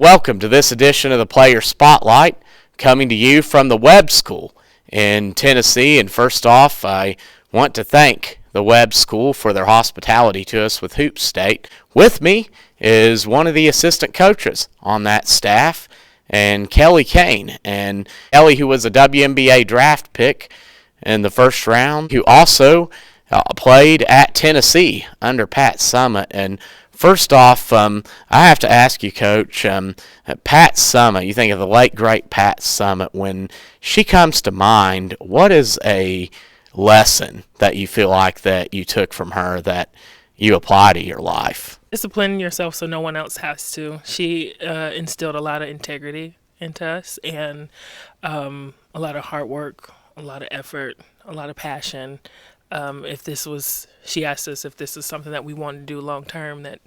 Welcome to this edition of the Player Spotlight, coming to you from the Webb School in Tennessee. And first off, I want to thank the Webb School for their hospitality to us with Hoop State. With me is one of the assistant coaches on that staff, and Kelley Cain. And Kelley, who was a WNBA Draft pick in the first round, who also played at Tennessee under Pat Summitt. And first off, I have to ask you, Coach, Pat Summitt, you think of the late, great Pat Summitt. When she comes to mind, what is a lesson that you feel like that you took from her that you apply to your life? Discipline yourself so no one else has to. She instilled a lot of integrity into us and a lot of hard work, a lot of effort, a lot of passion. She asked us if this was something that we wanted to do long term, that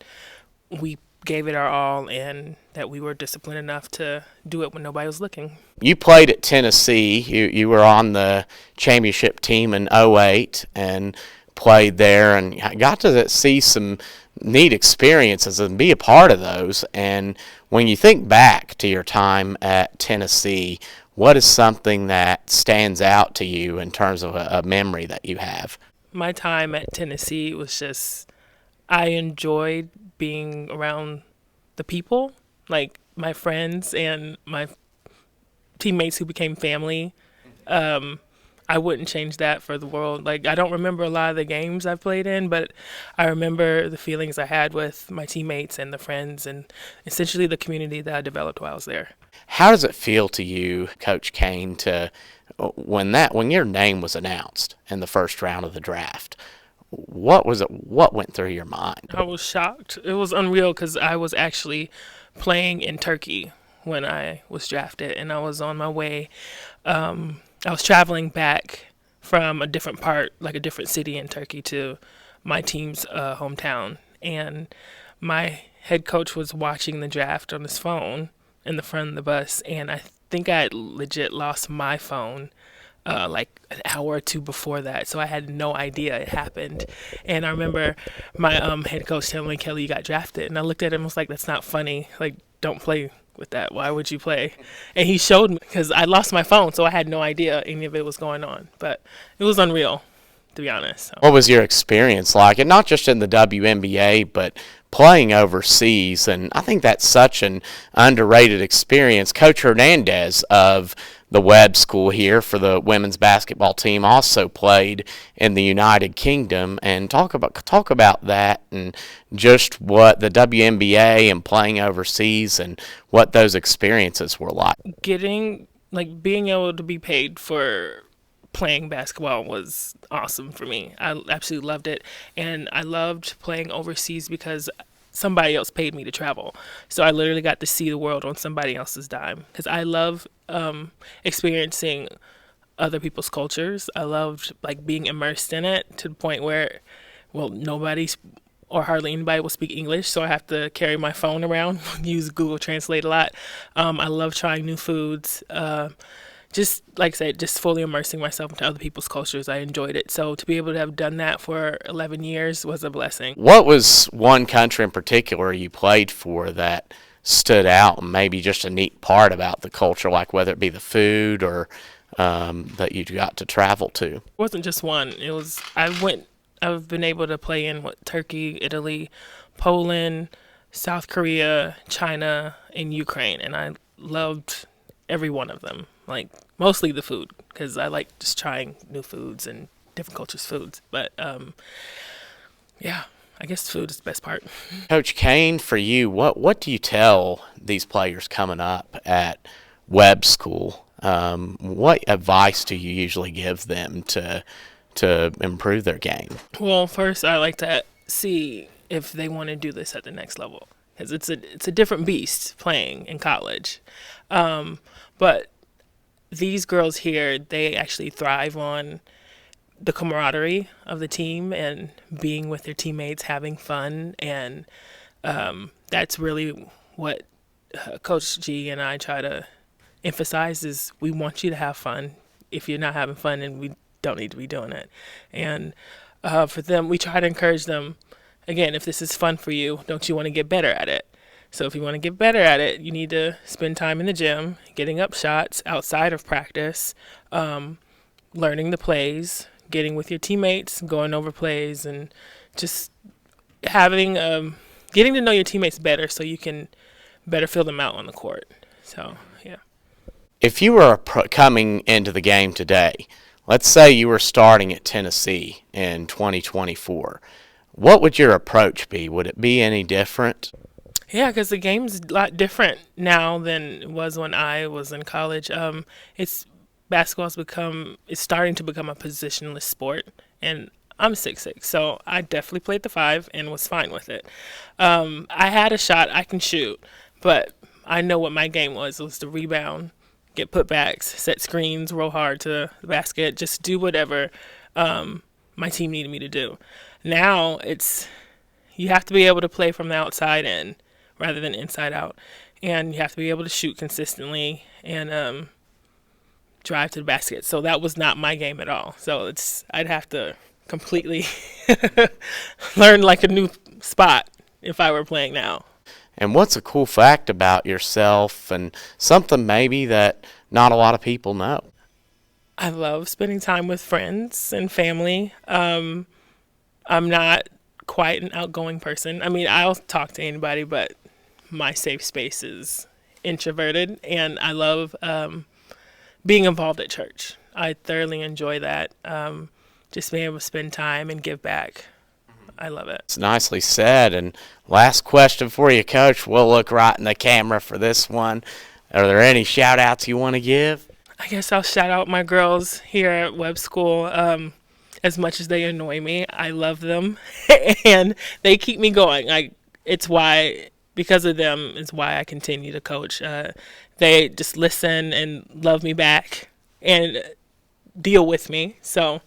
we gave it our all and that we were disciplined enough to do it when nobody was looking. You played at Tennessee. You were on the championship team in 2008 and played there and got to see some neat experiences and be a part of those. And when you think back to your time at Tennessee, what is something that stands out to you in terms of a memory that you have? My time at Tennessee was just, I enjoyed being around the people, like my friends and my teammates who became family. I wouldn't change that for the world. Like, I don't remember a lot of the games I've played in, but I remember the feelings I had with my teammates and the friends and essentially the community that I developed while I was there. How does it feel to you, Coach Kane, when your name was announced in the first round of the draft? What went through your mind? I was shocked. It was unreal because I was actually playing in Turkey when I was drafted, and I was on my way. I was traveling back from a different part, like a different city in Turkey, to my team's hometown. And my head coach was watching the draft on his phone in the front of the bus, and I think I had legit lost my phone like an hour or two before that, so I had no idea it happened. And I remember my head coach telling me, "Kelley, you got drafted," and I looked at him and was like, "That's not funny. Like, don't play with that. Why would you play?" And he showed me because I lost my phone, so I had no idea any of it was going on. But it was unreal, to be honest. So. What was your experience like? And not just in the WNBA, but playing overseas. And I think that's such an underrated experience. Coach Hernandez of the Webb School here for the women's basketball team also played in the United Kingdom. And talk about that and just what the WNBA and playing overseas and what those experiences were like. Being able to be paid for playing basketball was awesome for me. I absolutely loved it, and I loved playing overseas because somebody else paid me to travel. So I literally got to see the world on somebody else's dime, because I love experiencing other people's cultures. I loved being immersed in it to the point where, nobody or hardly anybody will speak English, so I have to carry my phone around, use Google Translate a lot. I love trying new foods. Just like I said, just fully immersing myself into other people's cultures. I enjoyed it. So to be able to have done that for 11 years was a blessing. What was one country in particular you played for that stood out and maybe just a neat part about the culture, like whether it be the food or that you got to travel to? It wasn't just one. I've been able to play in Turkey, Italy, Poland, South Korea, China, and Ukraine. And I loved every one of them. Mostly the food, because I like just trying new foods and different cultures' foods. But I guess food is the best part. Coach Kane, for you, what do you tell these players coming up at Webb School? What advice do you usually give them to improve their game? Well, first I like to see if they want to do this at the next level, because it's a different beast playing in college. But these girls here, they actually thrive on the camaraderie of the team and being with their teammates, having fun. And that's really what Coach G and I try to emphasize is we want you to have fun. If you're not having fun, then we don't need to be doing it. And for them, we try to encourage them, again, if this is fun for you, don't you want to get better at it? So if you want to get better at it, you need to spend time in the gym, getting up shots outside of practice, learning the plays, getting with your teammates, going over plays, and just having getting to know your teammates better so you can better fill them out on the court. So, yeah. If you were coming into the game today, let's say you were starting at Tennessee in 2024, what would your approach be? Would it be any different? Yeah, because the game's a lot different now than it was when I was in college. It's starting to become a positionless sport, and I'm 6'6", so I definitely played the 5 and was fine with it. I had a shot I can shoot, but I know what my game was. It was to rebound, get putbacks, set screens, roll hard to the basket, just do whatever my team needed me to do. Now you have to be able to play from the outside in rather than inside out, and you have to be able to shoot consistently and drive to the basket. So that was not my game at all. So I'd have to completely learn like a new spot if I were playing now. And what's a cool fact about yourself and something maybe that not a lot of people know? I love spending time with friends and family. I'm not quite an outgoing person. I mean, I'll talk to anybody, but my safe space is introverted, and I love being involved at church. I thoroughly enjoy that. Just being able to spend time and give back. I love it. It's nicely said. And last question for you, Coach. We'll look right in the camera for this one. Are there any shout-outs you want to give? I guess I'll shout out my girls here at Webb School. As much as they annoy me, I love them, and they keep me going. Because of them, is why I continue to coach. They just listen and love me back and deal with me. So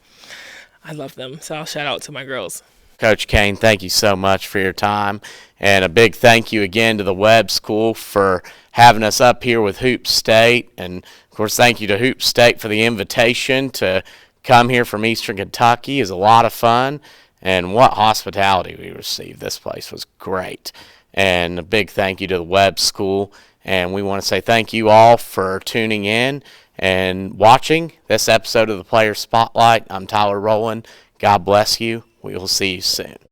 I love them. So I'll shout out to my girls. Coach Kane, thank you so much for your time, and a big thank you again to the Webb School for having us up here with Hoop State, and of course thank you to Hoop State for the invitation to come here from Eastern Kentucky. It was a lot of fun, and what hospitality we received. This place was great, and a big thank you to the Webb School, and we want to say thank you all for tuning in and watching this episode of the Player Spotlight. I'm Tyler Rowland. God bless you. We will see you soon.